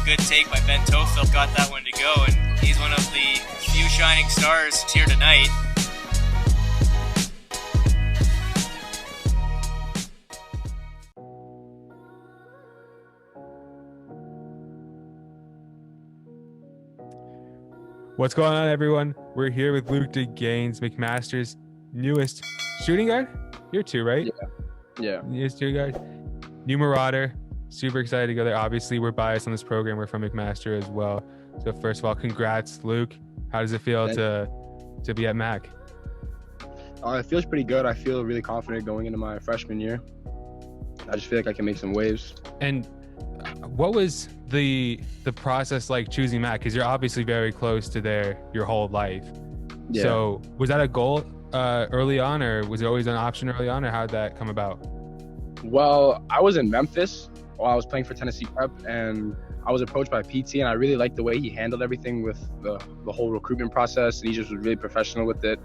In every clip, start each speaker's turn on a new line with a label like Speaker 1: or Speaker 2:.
Speaker 1: good take by Ben Tofel got that one to go, and he's one of the few shining stars here tonight.
Speaker 2: What's going on, everyone? We're here with Luke de Gannes, McMaster's newest shooting guard. You're two, right?
Speaker 3: Yeah.
Speaker 2: Newest shooting guard. New marauder. Super excited to go there. Obviously, we're biased on this program. We're from McMaster as well. So first of all, congrats, Luke. How does it feel to be at Mac?
Speaker 3: It feels pretty good. I feel really confident going into my freshman year. I just feel like I can make some waves.
Speaker 2: And what was the process like choosing Mac? Because you're obviously very close to there your whole life.
Speaker 3: Yeah.
Speaker 2: So was that a goal early on, or was it always an option early on, or how did that come about?
Speaker 3: Well, I was in Memphis while I was playing for Tennessee Prep, and I was approached by PT, and I really liked the way he handled everything with the whole recruitment process. And he just was really professional with it,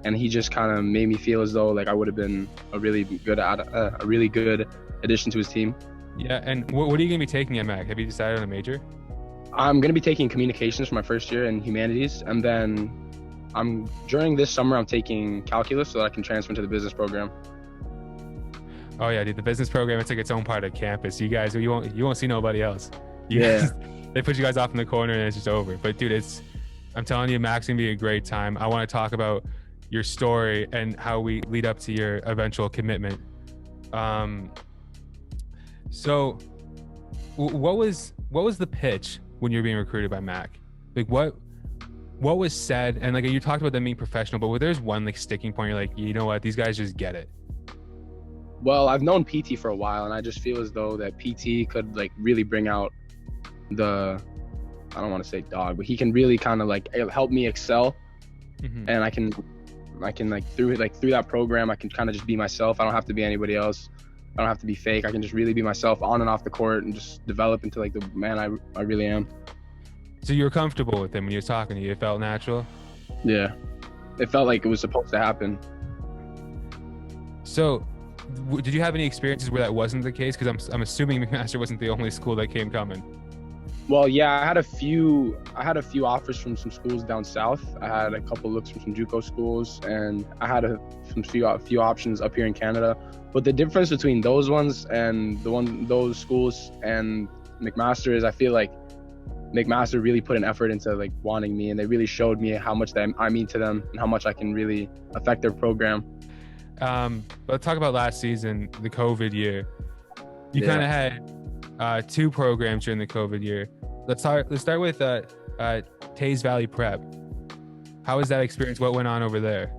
Speaker 3: and he just kind of made me feel as though like I would have been a really good addition to his team.
Speaker 2: Yeah, and what are you going to be taking at Mac? Have you decided on a major?
Speaker 3: I'm going to be taking communications for my first year in humanities, and then during this summer I'm taking calculus so that I can transfer into the business program.
Speaker 2: Oh yeah, dude, the business program, it's like its own part of campus. You won't see nobody else. They put you guys off in the corner and it's just over. But dude, I'm telling you, Mac's gonna be a great time. I want to talk about your story and how we lead up to your eventual commitment. So what was the pitch when you were being recruited by Mac? Like what was said? And like you talked about them being professional, but there's one like sticking point, you're like, you know what, these guys just get it.
Speaker 3: Well, I've known PT for a while, and I just feel as though that PT could like really bring out I don't want to say dog, but he can really kind of like help me excel. Mm-hmm. And I can like through that program, I can kind of just be myself. I don't have to be anybody else. I don't have to be fake. I can just really be myself on and off the court and just develop into like the man I really am.
Speaker 2: So you were comfortable with him when he was talking to you? It felt natural?
Speaker 3: Yeah. It felt like it was supposed to happen.
Speaker 2: So did you have any experiences where that wasn't the case? Because I'm assuming McMaster wasn't the only school that came coming.
Speaker 3: Well, yeah, I had a few offers from some schools down south. I had a couple looks from some JUCO schools, and I had a few options up here in Canada. But the difference between those ones and those schools and McMaster is I feel like McMaster really put an effort into like wanting me, and they really showed me how much I mean to them and how much I can really affect their program.
Speaker 2: But let's talk about last season, the COVID year. You kind of had two programs during the COVID year. Let's start with Taze Valley Prep. How was that experience? What went on over there?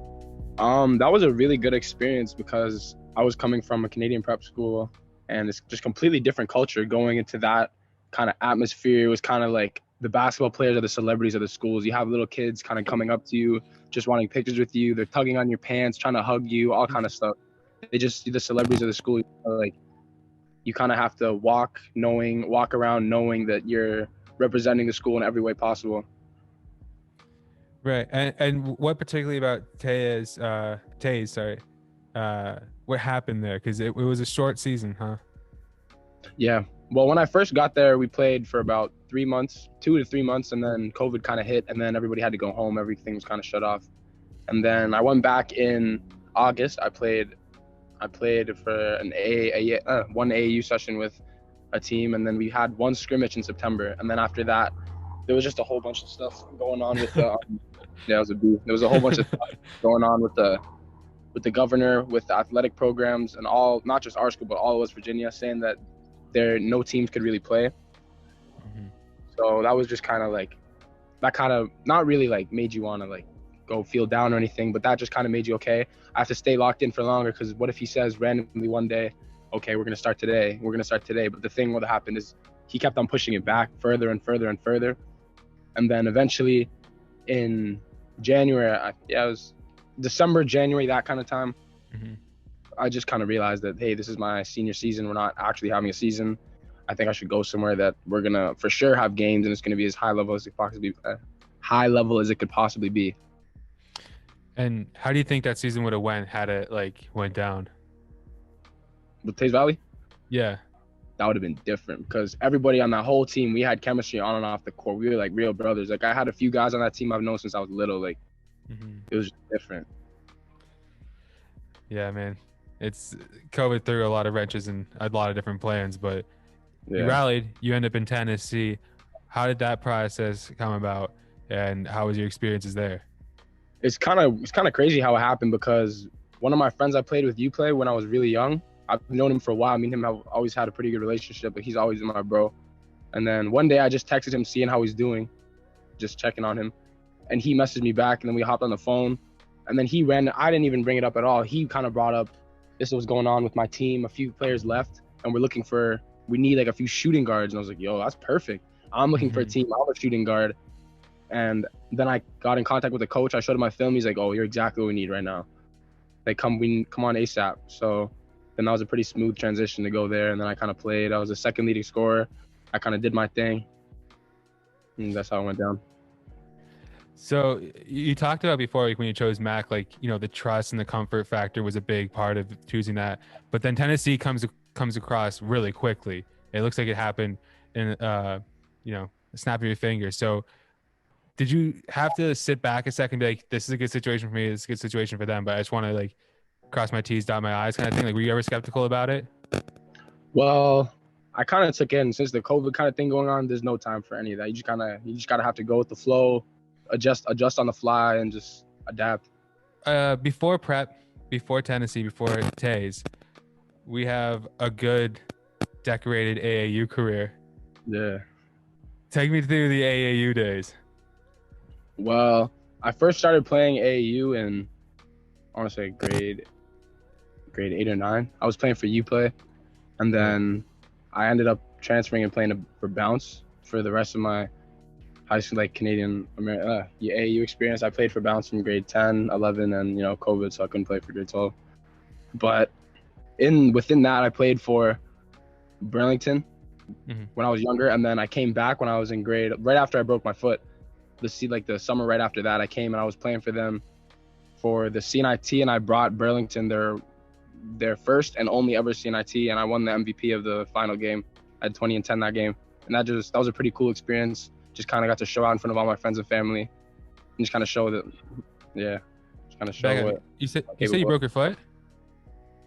Speaker 3: That was a really good experience because I was coming from a Canadian prep school, and it's just completely different culture. Going into that kind of atmosphere, it was kind of like the basketball players are the celebrities of the schools. You have little kids kind of coming up to you, just wanting pictures with you. They're tugging on your pants, trying to hug you, all kind of stuff. They just see the celebrities of the school. Like you kind of have to walk around knowing that you're representing the school in every way possible.
Speaker 2: Right. And what particularly about Taze, what happened there? Because it was a short season, huh?
Speaker 3: Yeah. Well, when I first got there, we played for about 2 to 3 months, and then COVID kind of hit, and then everybody had to go home. Everything was kind of shut off. And then I went back in August. I played for one AAU session with a team, and then we had one scrimmage in September. And then after that, there was just a whole bunch of stuff going on with the there was a whole bunch of stuff going on with the governor, with the athletic programs, and all, not just our school, but all of West Virginia, saying that no teams could really play. Mm-hmm. So that was just kind of like, that kind of not really like made you want to like go feel down or anything, but that just kind of made you, okay, I have to stay locked in for longer, because what if he says randomly one day, okay, we're going to start today. But the thing what happened is he kept on pushing it back further and further and further. And then eventually in January, it was December, January, that kind of time, mm-hmm. I just kind of realized that, hey, this is my senior season. We're not actually having a season. I think I should go somewhere that we're going to for sure have games, and it's going to be as high level as it could possibly be.
Speaker 2: And how do you think that season would have had it like went down?
Speaker 3: With Taze Valley?
Speaker 2: Yeah.
Speaker 3: that would have been different because everybody on that whole team, we had chemistry on and off the court. We were like real brothers. Like I had a few guys on that team I've known since I was little. Like it was different.
Speaker 2: Yeah, man. It's COVID threw a lot of wrenches and a lot of different plans, but you rallied, you end up in Tennessee. How did that process come about and how was your experiences there?
Speaker 3: It's kind of crazy how it happened because one of my friends I played with UPlay when I was really young, I've known him for a while. Me and him have always had a pretty good relationship, but he's always been my bro. And then one day I just texted him seeing how he's doing, just checking on him. And he messaged me back and then we hopped on the phone. And then I didn't even bring it up at all. He kind of brought up this was going on with my team. A few players left and we need like a few shooting guards. And I was like, yo, that's perfect. I'm looking for a team. I'm a shooting guard. And then I got in contact with the coach. I showed him my film. He's like, oh, you're exactly what we need right now. Like, come on ASAP. So then that was a pretty smooth transition to go there. And then I kind of played. I was the second leading scorer. I kind of did my thing. And that's how it went down.
Speaker 2: So you talked about before, like when you chose Mac, like, you know, the trust and the comfort factor was a big part of choosing that. But then Tennessee comes across really quickly. It looks like it happened in, you know, a snap of your fingers. So did you have to sit back a second and be like, this is a good situation for me, this is a good situation for them, but I just want to like cross my T's, dot my I's kind of thing? Like, were you ever skeptical about it?
Speaker 3: Well, I kind of took in, since the COVID kind of thing going on, there's no time for any of that. You just gotta have to go with the flow, adjust on the fly, and just adapt.
Speaker 2: Before prep, before Tennessee, before Tays, we have a good decorated AAU career.
Speaker 3: Yeah.
Speaker 2: Take me through the AAU days.
Speaker 3: Well, I first started playing AAU in, I want to say grade 8 or 9. I was playing for UPlay, and then I ended up transferring and playing for Bounce for the rest of my high school, like Canadian AAU experience. I played for Bounce from grade 10, 11, and you know, COVID, so I couldn't play for grade 12. But within that, I played for Burlington when I was younger, and then I came back when I was in right after I broke my foot. The summer right after that, I came and I was playing for them for the CNIT, and I brought Burlington their first and only ever CNIT, and I won the MVP of the final game. I had 20 and 10 that game, and that was a pretty cool experience. Just kind of got to show out in front of all my friends and family, and just kind of show that, yeah, just kind of show what.
Speaker 2: You said you broke your foot?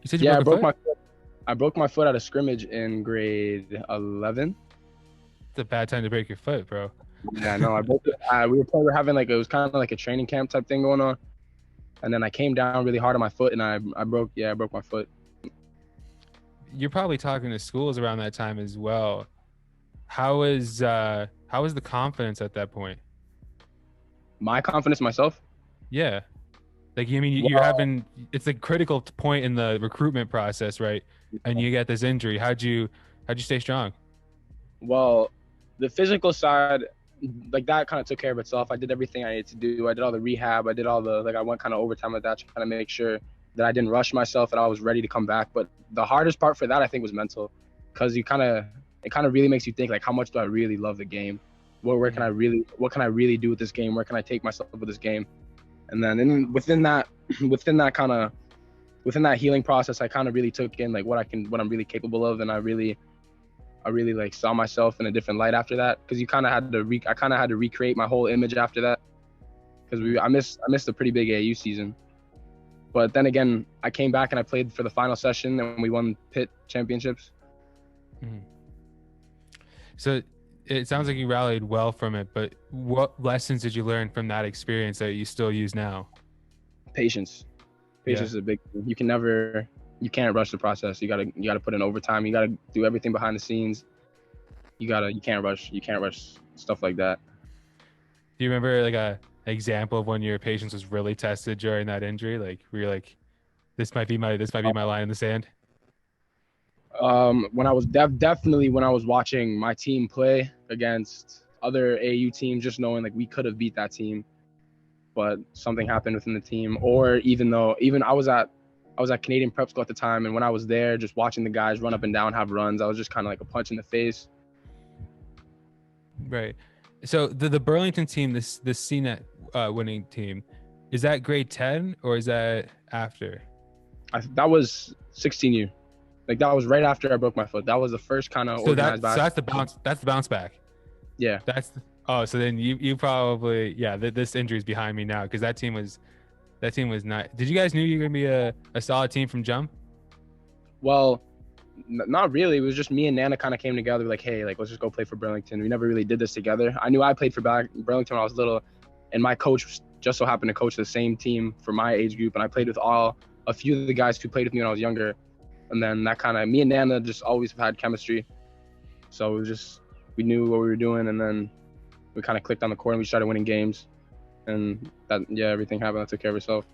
Speaker 2: You said
Speaker 3: I broke my foot. I broke my foot at a scrimmage in grade 11.
Speaker 2: It's a bad time to break your foot, bro.
Speaker 3: Yeah, no, I broke it. We were having it was kind of like a training camp type thing going on, and then I came down really hard on my foot, and I broke my foot.
Speaker 2: You're probably talking to schools around that time as well. How was the confidence at that point?
Speaker 3: My confidence in myself?
Speaker 2: Yeah. Like, I mean, you're having, it's a critical point in the recruitment process, right? And you get this injury. How'd you stay strong?
Speaker 3: Well, the physical side, like that kind of took care of itself. I did everything I needed to do. I did all the rehab. I did all I went kind of overtime with that to kind of make sure that I didn't rush myself and I was ready to come back. But the hardest part for that, I think, was mental, because it kind of really makes you think, like, how much do I really love the game? What can I really do with this game? Where can I take myself with this game? And then within that healing process, I kind of really took in like what I'm really capable of, and I really like saw myself in a different light after that, because I kind of had to recreate my whole image after that, because I missed a pretty big AAU season. But then again, I came back and I played for the final session, and we won Pitt championships.
Speaker 2: Mm-hmm. So it sounds like you rallied well from it, but what lessons did you learn from that experience that you still use now? Patience is a big thing. You can't rush the process. You gotta put in overtime. You gotta do everything behind the scenes. You can't rush stuff like that. Do you remember like an example of when your patience was really tested during that injury? Like, where you're like, this might be my line in the sand? When I was definitely when I was watching my team play against other AAU teams, just knowing like we could have beat that team, but something happened within the team. Or even I was at Canadian Prep School at the time, and when I was there, just watching the guys run up and down, have runs, I was just kind of like a punch in the face. Right. So the Burlington team, this CNET winning team, is that grade 10 or is that after? That was 16U.
Speaker 3: Like that was right after I broke my foot. That was the first kind of organized
Speaker 2: So that's the bounce. That's the bounce back.
Speaker 3: Yeah.
Speaker 2: Oh, so then you probably this injury is behind me now because that team was not. Did you guys knew you were gonna be a solid team from jump?
Speaker 3: Well, not really. It was just me and Nana kind of came together like, hey, like let's just go play for Burlington. We never really did this together. I knew I played for Burlington when I was little, and my coach just so happened to coach the same team for my age group, and I played with a few of the guys who played with me when I was younger. And then that kind of, me and Nana just always have had chemistry. So it was just, we knew what we were doing, and then we kind of clicked on the court and we started winning games. And that, everything happened. That took care of itself.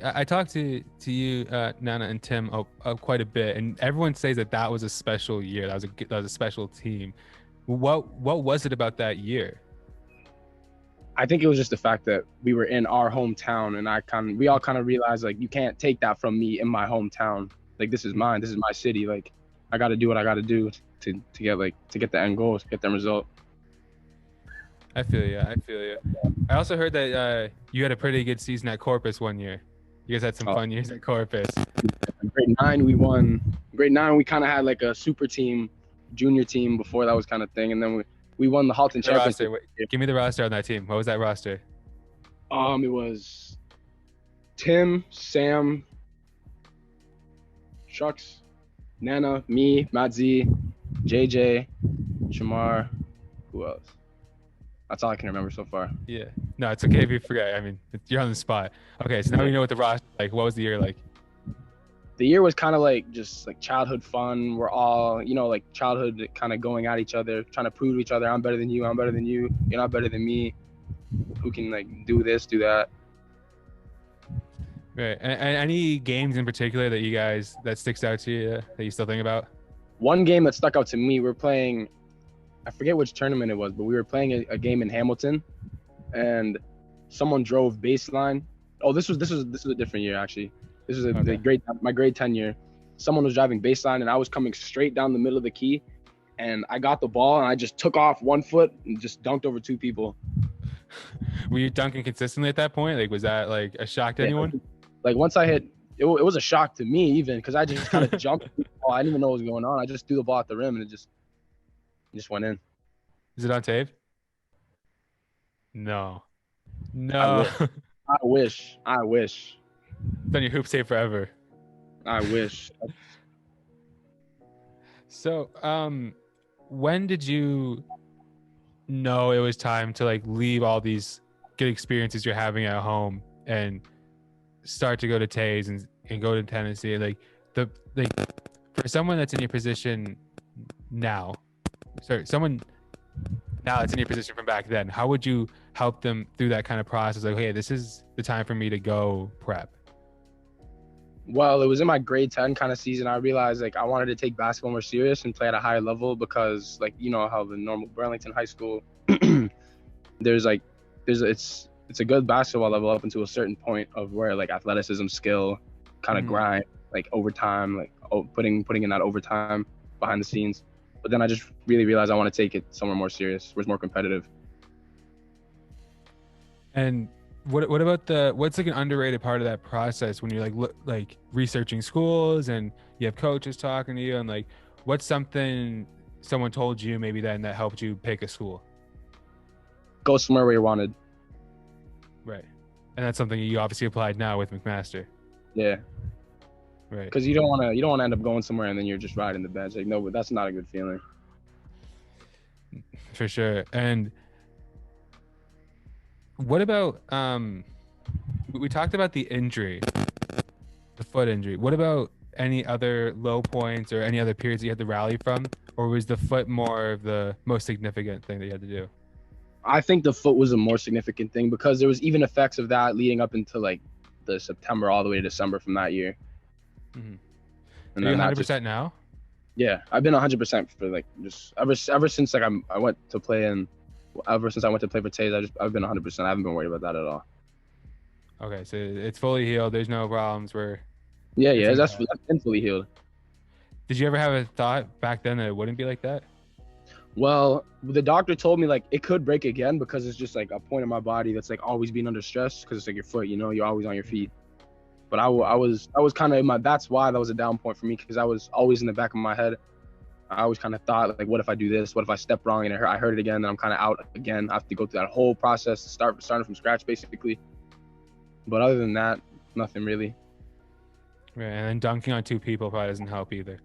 Speaker 2: I talked to you, Nana and Tim, quite a bit, and everyone says that was a special year. That was a special team. What was it about that year?
Speaker 3: I think it was just the fact that we were in our hometown, and we all kind of realized like you can't take that from me in my hometown. Like this is mine. This is my city. Like I got to do what I got to do to get the end goal, to get the result.
Speaker 2: I feel you. I also heard that you had a pretty good season at Corpus one year. You guys had some fun years at Corpus.
Speaker 3: Grade 9, we won. Grade 9, we kind of had like a super team, junior team before that was kind of thing, and then we won the Halton Championship.
Speaker 2: Give me the roster on that team. What was that roster?
Speaker 3: It was Tim, Sam, Shucks, Nana, me, Matt Z, JJ, Shamar. Who else? That's all I can remember so far.
Speaker 2: Yeah. No, it's okay if you forget. I mean, you're on the spot. Okay, so now we know what the roster like. What was the year like?
Speaker 3: The year was kind of like just like childhood fun. We're all, like childhood kind of going at each other, trying to prove to each other, I'm better than you, I'm better than you, you're not better than me. Who can like do this, do that.
Speaker 2: Right. And any games in particular that sticks out to you that you still think about?
Speaker 3: One game that stuck out to me, we're playing, I forget which tournament it was, but we were playing a game in Hamilton, and someone drove baseline. Oh, this was a different year actually. This is my grade 10 year. Someone was driving baseline, and I was coming straight down the middle of the key, and I got the ball and I just took off 1 foot and just dunked over 2 people.
Speaker 2: Were you dunking consistently at that point? Like, was that like a shock to anyone?
Speaker 3: Like once I hit, it was a shock to me even because I just kind of jumped. I didn't even know what was going on. I just threw the ball at the rim and it just went in.
Speaker 2: Is it on tape? No.
Speaker 3: I wish. It's
Speaker 2: on your hoop tape forever.
Speaker 3: I wish.
Speaker 2: So, when did you know it was time to like leave all these good experiences you're having at home and start to go to Tays and go to Tennessee? Like for someone that's in your position now, someone now that's in your position from back then, how would you help them through that kind of process? Like, hey, this is the time for me to go prep.
Speaker 3: Well, it was in my grade 10 kind of season. I realized like I wanted to take basketball more serious and play at a higher level because like, how the normal Burlington high school, it's a good basketball level up until a certain point of where like athleticism, skill, kind of grind, like overtime, like putting in that overtime behind the scenes. But then I just really realized I want to take it somewhere more serious, where it's more competitive.
Speaker 2: And what about what's like an underrated part of that process when you're like researching schools and you have coaches talking to you, and like what's something someone told you maybe then that helped you pick a school?
Speaker 3: Go somewhere where you're wanted.
Speaker 2: Right. And that's something you obviously applied now with McMaster.
Speaker 3: Yeah.
Speaker 2: Right.
Speaker 3: Because you don't want to end up going somewhere and then you're just riding the bench. Like, no, but that's not a good feeling.
Speaker 2: For sure. And what about we talked about the injury, the foot injury. What about any other low points or any other periods you had to rally from, or was the foot more of the most significant thing that you had to do?
Speaker 3: I think the foot was a more significant thing because there was even effects of that leading up into like the September all the way to December from that year.
Speaker 2: Mm-hmm.
Speaker 3: And
Speaker 2: are you 100% now?
Speaker 3: Yeah, I've been 100% for like just ever since like I went to play ever since I went to play for Tays, I've been 100%. I haven't been worried about that at all.
Speaker 2: Okay, so it's fully healed. There's no problems where.
Speaker 3: Yeah, that's been fully healed.
Speaker 2: Did you ever have a thought back then that it wouldn't be like that?
Speaker 3: Well, the doctor told me like it could break again because it's just like a point in my body that's like always being under stress because it's like your foot, you're always on your feet. But I was kind of that's why that was a down point for me, because I was always in the back of my head. I always kind of thought, like, what if I do this? What if I step wrong and I hurt it again? Then I'm kind of out again. I have to go through that whole process, starting from scratch, basically. But other than that, nothing really.
Speaker 2: Right, and then dunking on 2 people probably doesn't help either.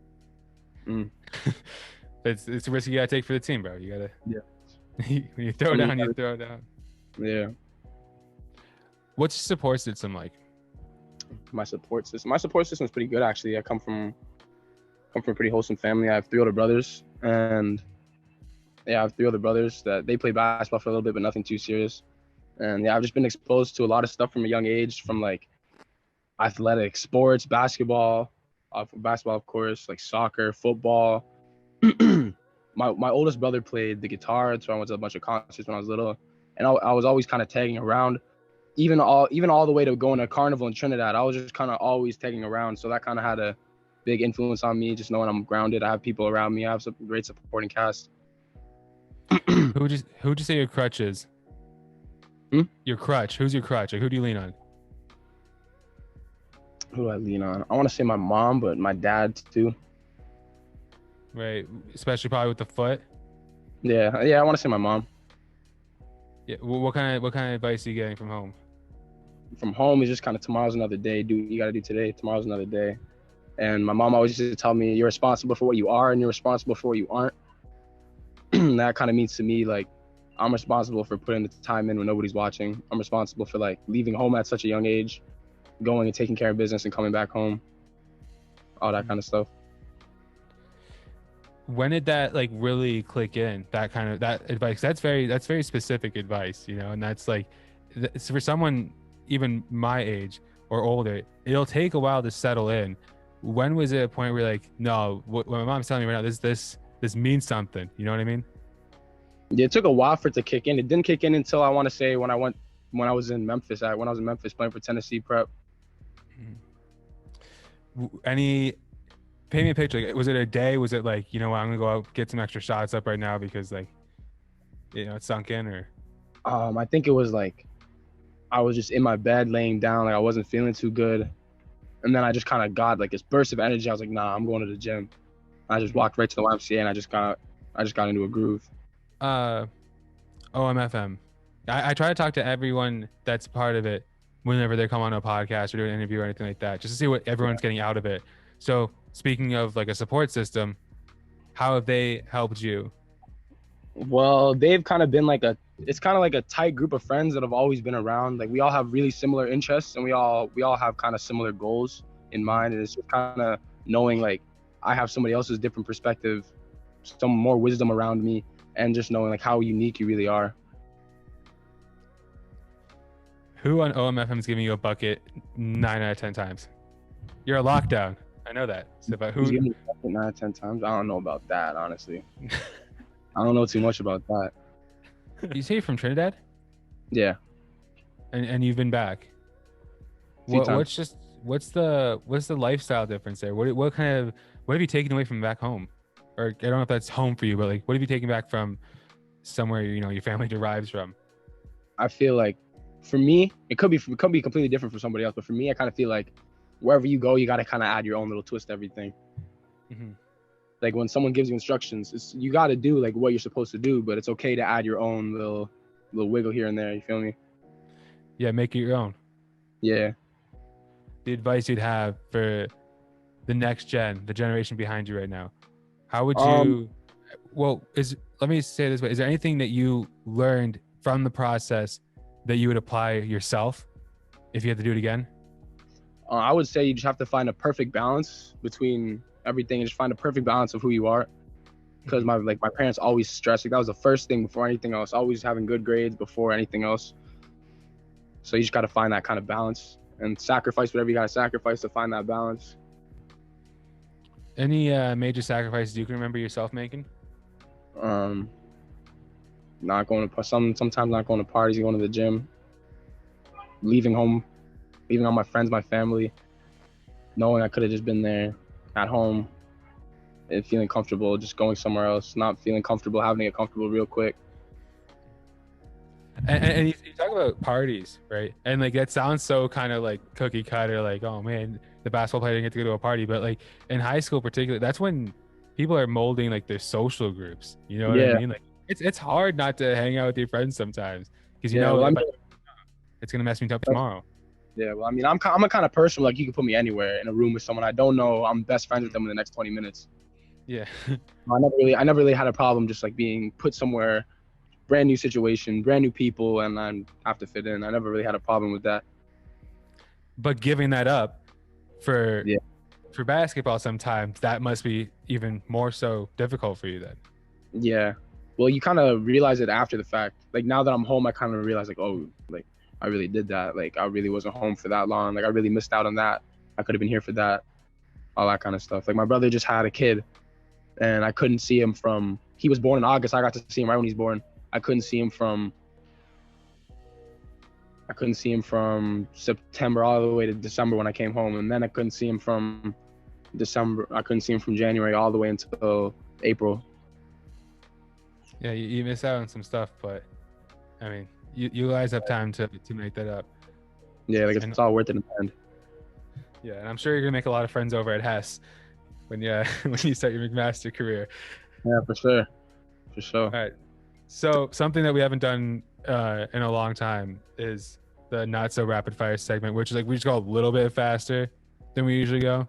Speaker 2: It's a risk you gotta take for the team, bro. You gotta.
Speaker 3: Yeah.
Speaker 2: When you throw down, you throw down.
Speaker 3: Yeah.
Speaker 2: What's your support system like?
Speaker 3: My support system is pretty good, actually. I come from a pretty wholesome family. I have 3 older brothers, and I have 3 older brothers that they play basketball for a little bit, but nothing too serious. And I've just been exposed to a lot of stuff from a young age, from like athletic sports, basketball, of course, like soccer, football. My oldest brother played the guitar, so I went to a bunch of concerts when I was little, and I was always kind of tagging around, even all the way to going to a carnival in Trinidad. I was just kind of always tagging around, so that kind of had a big influence on me, just knowing I'm grounded. I have people around me. I have some great supporting cast.
Speaker 2: Who would you say your crutch is? Your crutch. Who's your crutch? Like, who do you lean on?
Speaker 3: Who do I lean on? I want to say my mom, but my dad too.
Speaker 2: Right, especially probably with the foot.
Speaker 3: Yeah, I want to say my mom.
Speaker 2: Yeah. What kind of advice are you getting from home?
Speaker 3: From home is just kind of, tomorrow's another day. Do what you got to do today. Tomorrow's another day. And my mom always used to tell me, you're responsible for what you are and you're responsible for what you aren't. That kind of means to me, like, I'm responsible for putting the time in when nobody's watching. I'm responsible for, like, leaving home at such a young age, going and taking care of business and coming back home, all that kind of stuff.
Speaker 2: When did that like really click in? That advice? That's very specific advice, you know, and that's like, for someone even my age or older, it'll take a while to settle in. When was it a point where you're like, no, what my mom's telling me right now, this means something, you know what I mean?
Speaker 3: Yeah, it took a while for it to kick in. It didn't kick in until, I want to say, when I was in Memphis playing for Tennessee Prep.
Speaker 2: Paint me a picture. Like, was it a day? Was it like, you know what, I'm gonna go out, get some extra shots up right now because, like, you know, it sunk in? Or
Speaker 3: I think it was like, I was just in my bed laying down, like I wasn't feeling too good, and then I just kind of got like this burst of energy. I was like, nah, I'm going to the gym. I just walked right to the YMCA and I just got into a groove.
Speaker 2: OMFM. I try to talk to everyone that's part of it whenever they come on a podcast or do an interview or anything like that, just to see what everyone's getting out of it. So speaking of like a support system, how have they helped you?
Speaker 3: Well, they've kind of been like it's kind of like a tight group of friends that have always been around. Like, we all have really similar interests, and we all have kind of similar goals in mind. And it's just kind of knowing, like, I have somebody else's different perspective, some more wisdom around me, and just knowing like how unique you really are.
Speaker 2: Who on OMFM is giving you a bucket 9 out of 10 times? You're a lockdown. I know that. So, but
Speaker 3: Who's giving me a bucket 9 out of 10 times? I don't know about that, honestly. I don't know too much about that.
Speaker 2: You say you're from Trinidad?
Speaker 3: Yeah.
Speaker 2: And you've been back. What's the lifestyle difference there? What have you taken away from back home? Or I don't know if that's home for you, but like, what have you taken back from somewhere, you know, your family derives from?
Speaker 3: I feel like, for me, it could be completely different for somebody else, but for me, I kind of feel like wherever you go, you got to kind of add your own little twist to everything. Mm-hmm. Like, when someone gives you instructions, you got to do like what you're supposed to do, but it's okay to add your own little wiggle here and there. You feel me?
Speaker 2: Yeah, make it your own.
Speaker 3: Yeah.
Speaker 2: The advice you'd have for the next the generation behind you right now, how would you? Let me say it this way: is there anything that you learned from the process that you would apply yourself if you had to do it again?
Speaker 3: I would say you just have to find a perfect balance between everything, and just find a perfect balance of who you are. Because my parents always stressed, like, that was the first thing before anything else. Always having good grades before anything else. So you just got to find that kind of balance and sacrifice whatever you got to sacrifice to find that balance.
Speaker 2: Any major sacrifices you can remember yourself making?
Speaker 3: Not going to sometimes not going to parties, going to the gym, leaving home, leaving all my friends, my family, knowing I could have just been there at home and feeling comfortable, just going somewhere else, not feeling comfortable, having to get comfortable real quick.
Speaker 2: And you talk about parties, right? And like that sounds so kind of like cookie cutter, like, oh man, the basketball player didn't get to go to a party. But like in high school, particularly, that's when people are molding like their social groups. You know what I
Speaker 3: Yeah,
Speaker 2: mean? Like it's hard not to hang out with your friends sometimes because you
Speaker 3: yeah.
Speaker 2: know
Speaker 3: Well, I
Speaker 2: if
Speaker 3: mean,
Speaker 2: it's gonna mess me up tomorrow.
Speaker 3: yeah. Well, I mean, I'm a kind of person like you can put me anywhere in a room with someone I don't know. I'm best friends with them in the next 20 minutes.
Speaker 2: Yeah.
Speaker 3: I never really had a problem just like being put somewhere, brand new situation, brand new people, and I have to fit in. I never really had a problem with that.
Speaker 2: But giving that up for
Speaker 3: Yeah.
Speaker 2: for basketball sometimes that must be even more so difficult for you then.
Speaker 3: Yeah. Well, you kind of realize it after the fact. Like now that I'm home, I kind of realize like, oh, like I really did that. Like I really wasn't home for that long. Like I really missed out on that. I could have been here for that. All that kind of stuff. Like my brother just had a kid, and I couldn't see him from. He was born in August. I got to see him right when he's born. I couldn't see him from September all the way to December when I came home, and then I couldn't see him from December. I couldn't see him from January all the way until April.
Speaker 2: Yeah, you miss out on some stuff, but I mean, you guys have time to make that up.
Speaker 3: Yeah, like it's all worth it in the end.
Speaker 2: Yeah, and I'm sure you're gonna make a lot of friends over at Hess when you when you start your McMaster career.
Speaker 3: Yeah, for sure, for sure.
Speaker 2: All right. So something that we haven't done in a long time is the not so rapid fire segment, which is like we just go a little bit faster than we usually go.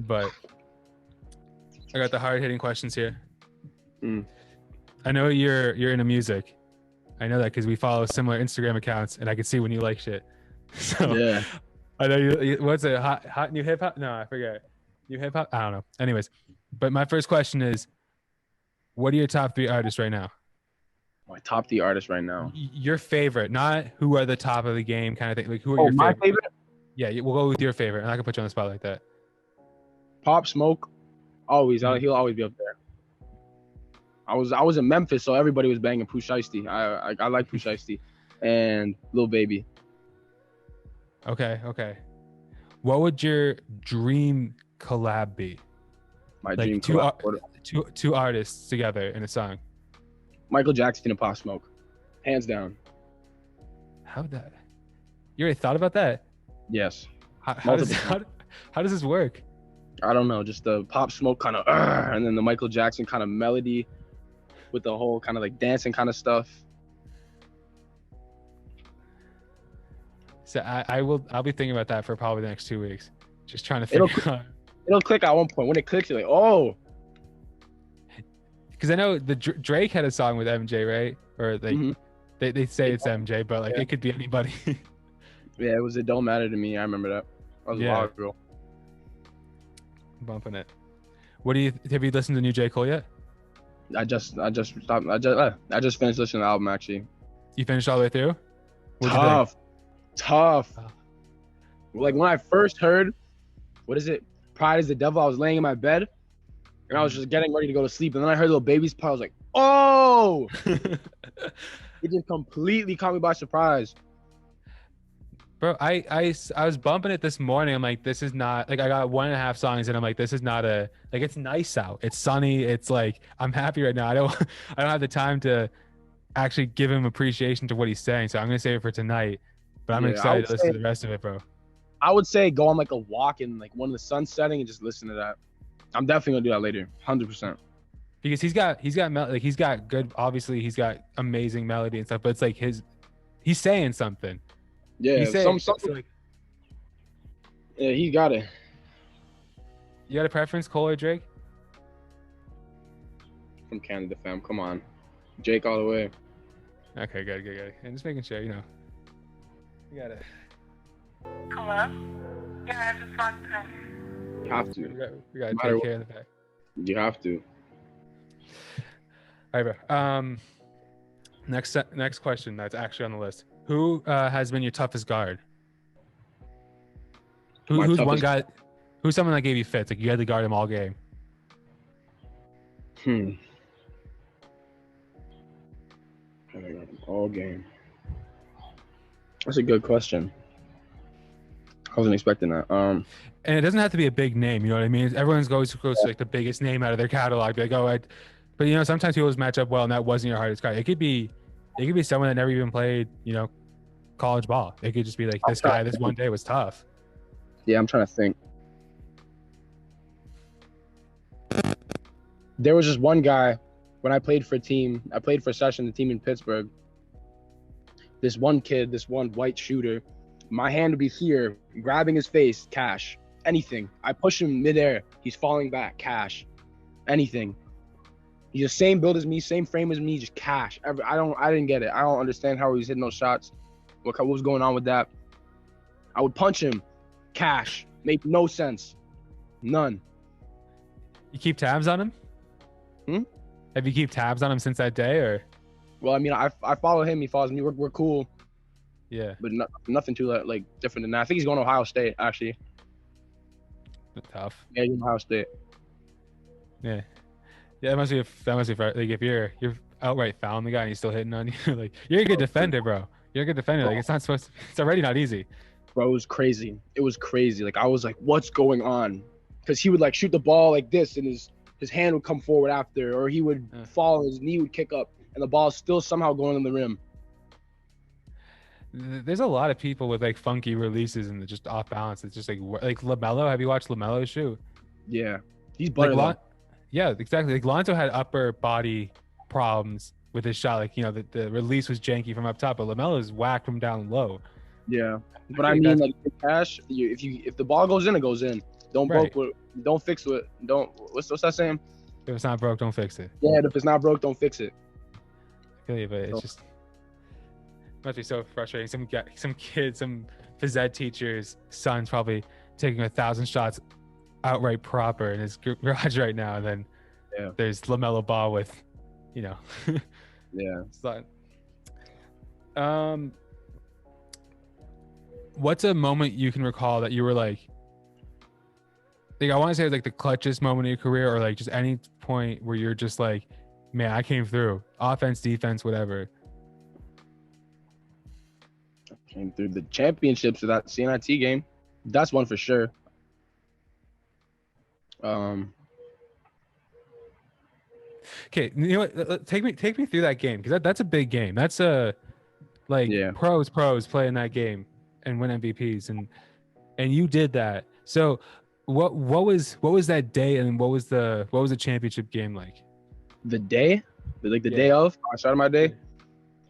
Speaker 2: But I got the hard hitting questions here. I know you're into music. I know that because we follow similar Instagram accounts, and I can see when you like shit. So
Speaker 3: Yeah.
Speaker 2: I know you. What's it? Hot new hip hop? No, I forget. New hip hop? I don't know. Anyways, but my first question is, what are your top 3 artists right now?
Speaker 3: My top 3 artists right now.
Speaker 2: Your favorite, not who are the top of the game kind of thing. Like who are your
Speaker 3: my
Speaker 2: favorite? Yeah, we'll go with your favorite. I'm not gonna put you on the spot like that.
Speaker 3: Pop Smoke, always. He'll always be up there. I was in Memphis, so everybody was banging Pooh Shiesty. I like Pooh Shiesty, and Lil Baby.
Speaker 2: Okay. What would your dream collab be?
Speaker 3: My
Speaker 2: Like
Speaker 3: dream
Speaker 2: two
Speaker 3: collab.
Speaker 2: two artists together in a song.
Speaker 3: Michael Jackson and Pop Smoke, hands down.
Speaker 2: How that? You already thought about that?
Speaker 3: Yes.
Speaker 2: How does this work?
Speaker 3: I don't know, just the Pop Smoke kind of, and then the Michael Jackson kind of melody, with the whole kind of like dancing kind of stuff.
Speaker 2: So I'll be thinking about that for probably the next 2 weeks. Just trying to figure out.
Speaker 3: It'll click at one point. When it clicks, you're like, oh.
Speaker 2: Because I know the Drake had a song with MJ, right? Or they say it's MJ, but like it could be anybody.
Speaker 3: Yeah, it don't matter to me. I remember that. I was a wild girl.
Speaker 2: Bumping it. Have you listened to new J. Cole yet?
Speaker 3: I just stopped. I just finished listening to the album actually.
Speaker 2: You finished all the way through?
Speaker 3: Tough.
Speaker 2: Oh.
Speaker 3: Like when I first heard, what is it? Pride is the Devil. I was laying in my bed, and I was just getting ready to go to sleep, and then I heard Lil Baby's part. I was like, oh! It just completely caught me by surprise.
Speaker 2: Bro, I was bumping it this morning. I'm like, this is not like I got 1.5 songs, and I'm like, this is not it's nice out. It's sunny. It's like I'm happy right now. I don't have the time to actually give him appreciation to what he's saying. So I'm gonna save it for tonight. But I'm excited to listen to the rest of it, bro. I
Speaker 3: would say go on like a walk in like when the sun's setting and just listen to that. I'm definitely gonna do that later, 100%.
Speaker 2: Because he's got good. Obviously, he's got amazing melody and stuff. But it's like he's saying something.
Speaker 3: Yeah,
Speaker 2: he's saying
Speaker 3: something. Like, yeah, he got it.
Speaker 2: You got a preference, Cole or Drake?
Speaker 3: From Canada, fam. Come on, Jake all the way.
Speaker 2: Okay, good. And just making sure, you know. You got it.
Speaker 4: Hello? Yeah, I just want to.
Speaker 3: You have to.
Speaker 2: We gotta take care of the back.
Speaker 3: You have to.
Speaker 2: All right, bro. Next question that's actually on the list. Who has been your toughest guard? Who's one guy? Who's someone that gave you fits? Like you had to guard him all game.
Speaker 3: I had to guard him all game. That's a good question. I wasn't expecting that.
Speaker 2: And it doesn't have to be a big name. You know what I mean? Everyone's goes to like the biggest name out of their catalog. Be like, but you know, sometimes people just match up well, and that wasn't your hardest guard. It could be it could be someone that never even played, college ball. It could just be like this guy. This one day was tough.
Speaker 3: Yeah, I'm trying to think. There was just one guy when I played for a team. I played for a session, the team in Pittsburgh. This one kid, this one white shooter, my hand would be here, grabbing his face, cash, anything. I push him midair, he's falling back, cash, anything. He's the same build as me, same frame as me, just cash. I didn't get it. I don't understand how he was hitting those shots. What was going on with that? I would punch him, cash, make no sense, none.
Speaker 2: You keep tabs on him? Have you keep tabs on him since that day, or?
Speaker 3: Well, I mean, I follow him. He follows me. We're cool.
Speaker 2: Yeah.
Speaker 3: But nothing too like different than that. I think he's going to Ohio State actually.
Speaker 2: Tough.
Speaker 3: Yeah, he's in Ohio State.
Speaker 2: Yeah. Yeah, that must be like if you're outright fouling the guy and he's still hitting on you, like you're a good defender, bro. You're a good defender. Like it's already not easy.
Speaker 3: Bro, it was crazy. It was crazy. Like I was like, what's going on? Because he would like shoot the ball like this, and his hand would come forward after, or he would fall and his knee would kick up, and the ball's still somehow going in the rim.
Speaker 2: There's a lot of people with like funky releases and just off balance. It's just like LaMelo. Have you watched LaMelo shoot?
Speaker 3: Yeah, he's butter.
Speaker 2: Yeah, exactly. Like Lonzo had upper body problems with his shot. Like the release was janky from up top, but LaMelo's whacked from down low.
Speaker 3: Yeah, but I mean, like cash. If the ball goes in, it goes in. Don't don't fix it. What's that saying?
Speaker 2: If it's not broke, don't fix it.
Speaker 3: Yeah, if it's not broke, don't fix it.
Speaker 2: I feel you, but it's just must be so frustrating. Some kid, some phys ed teacher's son's probably taking 1,000 shots outright proper in his garage right now, and then there's LaMelo Ball with,
Speaker 3: Yeah.
Speaker 2: It's not, what's a moment you can recall that you were like I want to say like the clutchest moment in your career, or like just any point where you're just like, man, I came through, offense, defense, whatever.
Speaker 3: Came through the championships of that CNIT game. That's one for sure.
Speaker 2: Okay, you know what? Take me through that game, because that's a big game. That's pros playing that game and win MVPs, and you did that. So what was that day, and what was the championship game like? The day,
Speaker 3: day of I started my day.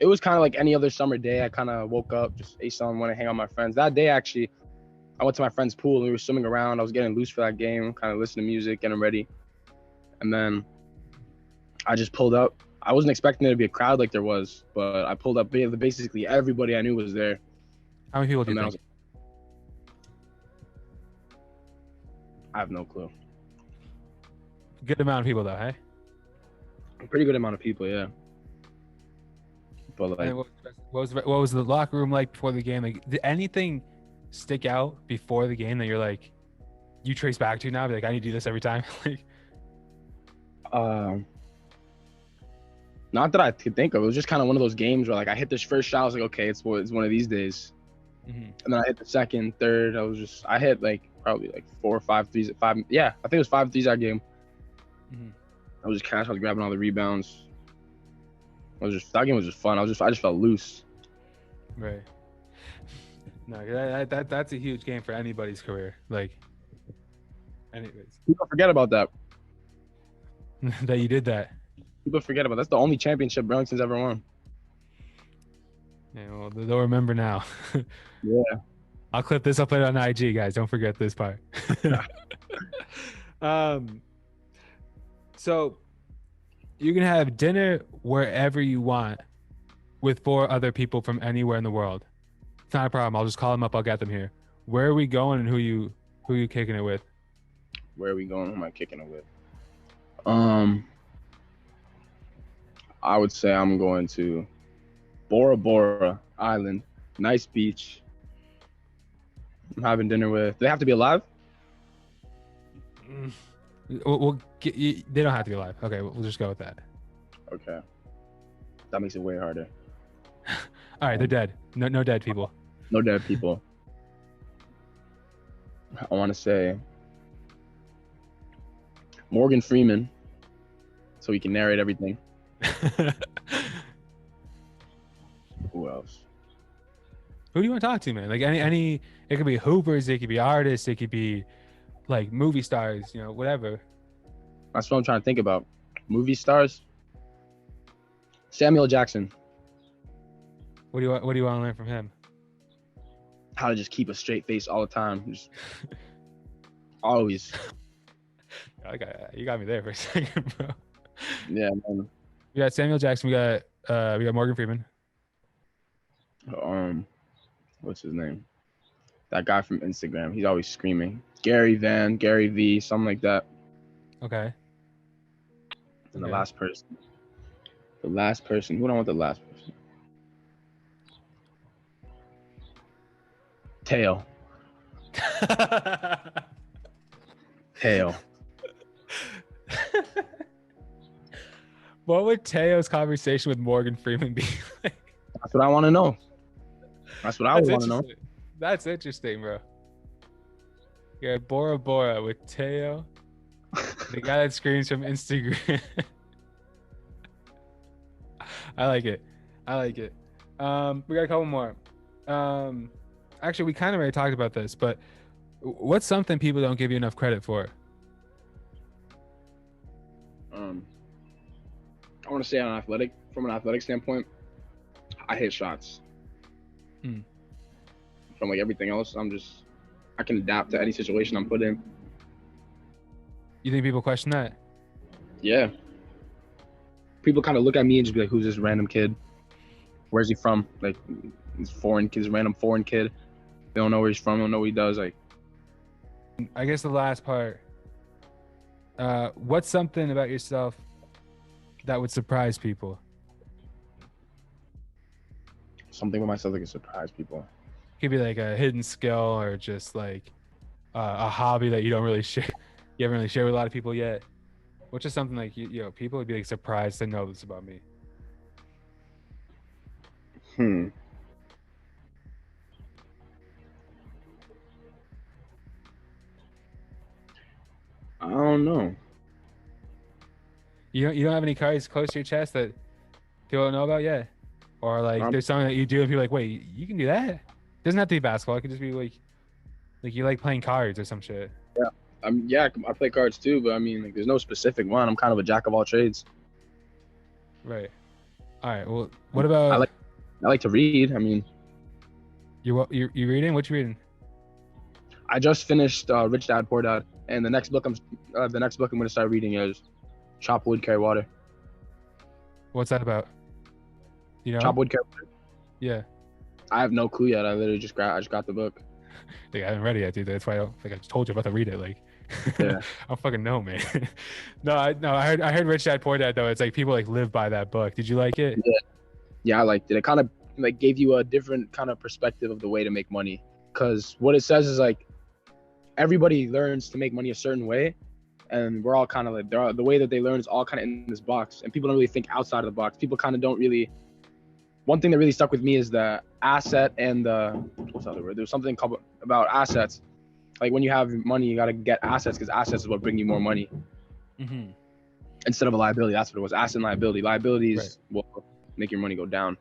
Speaker 3: It was kind of like any other summer day. I kind of woke up, just ate something, went to hang out with my friends. That day, actually, I went to my friend's pool and we were swimming around. I was getting loose for that game, kind of listening to music, getting ready. And then I just pulled up. I wasn't expecting there to be a crowd like there was, but I pulled up. Basically, everybody I knew was there.
Speaker 2: How many people do you think?
Speaker 3: I have no clue.
Speaker 2: Good amount of people, though, hey?
Speaker 3: A pretty good amount of people, yeah. But like,
Speaker 2: what was the locker room like before the game? Like, did anything stick out before the game that you're like, you trace back to now? Be like, I need to do this every time. Like,
Speaker 3: not that I could think of. It was just kind of one of those games where like I hit this first shot. I was like, okay, it's one of these days. Mm-hmm. And then I hit the second, third. I hit like probably like 4 or 5 threes at 5. Yeah, I think it was 5 threes that game. Mm-hmm. I was just cash. I was grabbing all the rebounds. That game was just fun. I just felt loose.
Speaker 2: Right. No, that's a huge game for anybody's career. Like, anyways.
Speaker 3: People forget about that.
Speaker 2: That you did that.
Speaker 3: People forget about that. That's the only championship Burlington's ever won.
Speaker 2: Yeah, well, they'll remember now.
Speaker 3: Yeah.
Speaker 2: I'll clip this. I'll put it on IG, guys. Don't forget this part. So you can have dinner wherever you want with 4 other people from anywhere in the world. It's not a problem. I'll just call them up. I'll get them here. Where are we going, and who you kicking it with?
Speaker 3: Where are we going? Who am I kicking it with? I would say I'm going to Bora Bora Island. Nice beach. I'm having dinner with. Do they have to be alive?
Speaker 2: They don't have to be alive. Okay, we'll just go with that.
Speaker 3: Okay. That makes it way harder.
Speaker 2: All right, they're dead. No dead people.
Speaker 3: No dead people. I want to say Morgan Freeman, so he can narrate everything.
Speaker 2: Who do you want to talk to, man? Like any, it could be hoopers, it could be artists, it could be like movie stars, you know, whatever.
Speaker 3: That's what I'm trying to think about. Movie stars. Samuel Jackson.
Speaker 2: What do you want to learn from him?
Speaker 3: How to just keep a straight face all the time. Just always.
Speaker 2: You got me there for a second, bro.
Speaker 3: Yeah, man.
Speaker 2: We got Samuel Jackson. We got Morgan Freeman.
Speaker 3: What's his name? That guy from Instagram. He's always screaming. Gary V, something like that.
Speaker 2: Okay.
Speaker 3: And the last person. Who do I want the last person? Tail.
Speaker 2: What would Teo's conversation with Morgan Freeman be like?
Speaker 3: That's what I want to know. That's what I would want to know.
Speaker 2: That's interesting, bro. Yeah, Bora Bora with Teo, the guy that screams from Instagram. I like it. We got a couple more. Actually, we kind of already talked about this, but what's something people don't give you enough credit for?
Speaker 3: I want to say from an athletic standpoint, I hit shots. From like everything else, I can adapt to any situation I'm put in.
Speaker 2: You think people question that?
Speaker 3: Yeah. People kind of look at me and just be like, who's this random kid? Where's he from? Like, this random foreign kid. They don't know where he's from, don't know what he does. Like,
Speaker 2: I guess the last part, what's something about yourself that would surprise people?
Speaker 3: Something with myself that can surprise people.
Speaker 2: Could be like a hidden skill or just like a hobby that you haven't really shared with a lot of people yet. Which is something like, you know, people would be like surprised to know this about me.
Speaker 3: I don't know.
Speaker 2: You don't have any cards close to your chest that people don't know about yet? Or like there's something that you do and people are like, wait, you can do that? It doesn't have to be basketball. It could just be like you like playing cards or some shit.
Speaker 3: Yeah. I play cards too, but I mean, like, there's no specific one. I'm kind of a jack of all trades.
Speaker 2: Right. All right. Well, what about?
Speaker 3: I like to read. I mean,
Speaker 2: you reading? What you reading?
Speaker 3: I just finished Rich Dad Poor Dad, and the next book I'm going to start reading is Chop Wood, Carry Water.
Speaker 2: What's that about? You know?
Speaker 3: Chop Wood, Carry Water.
Speaker 2: Yeah.
Speaker 3: I have no clue yet. I literally just got the book.
Speaker 2: Like, I haven't read it yet, dude. That's why I just told you about to read it. Like,
Speaker 3: yeah.
Speaker 2: I don't fucking know, man. I heard Rich Dad Poor Dad though. It's like people like live by that book. Did you like it?
Speaker 3: Yeah, I liked it. It kind of like gave you a different kind of perspective of the way to make money. Because what it says is like everybody learns to make money a certain way, and we're all kind of like the way that they learn is all kind of in this box, and people don't really think outside of the box. People kind of don't really. One thing that really stuck with me is the asset and what's the other word? There's something called about assets. Like when you have money, you got to get assets because assets is what bring you more money. Instead of a liability. That's what it was. Asset and liability. Liabilities will make your money go down.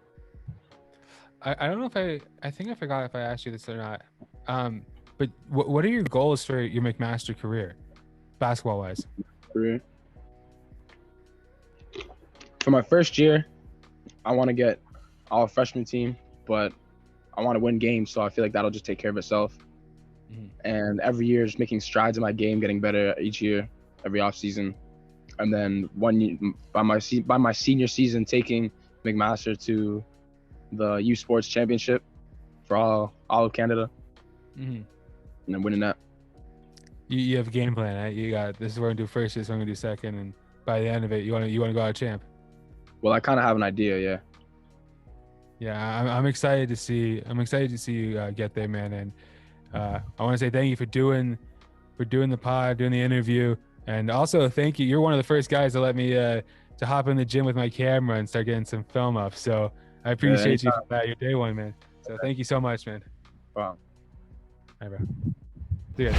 Speaker 2: I don't know if I think I forgot if I asked you this or not. But what are your goals for your McMaster career, basketball wise?
Speaker 3: For my first year, I want to get all freshman team, but I want to win games, so I feel like that'll just take care of itself. And every year, just making strides in my game, getting better each year, every off season, and then one year, by my senior season, taking McMaster to the U Sports Championship for all of Canada, and then winning that.
Speaker 2: You have a game plan, right? You got this is what I'm gonna do first, this is what I'm gonna do second, and by the end of it, you want to go out champ.
Speaker 3: Well, I kind of have an idea, yeah.
Speaker 2: Yeah, I'm excited to see. You get there, man. And I want to say thank you for doing the pod, doing the interview, and also thank you. You're one of the first guys to let me to hop in the gym with my camera and start getting some film up. So I appreciate you for that. You're day one, man. So thank you so much, man.
Speaker 3: Wow.
Speaker 2: All right, bro. See ya.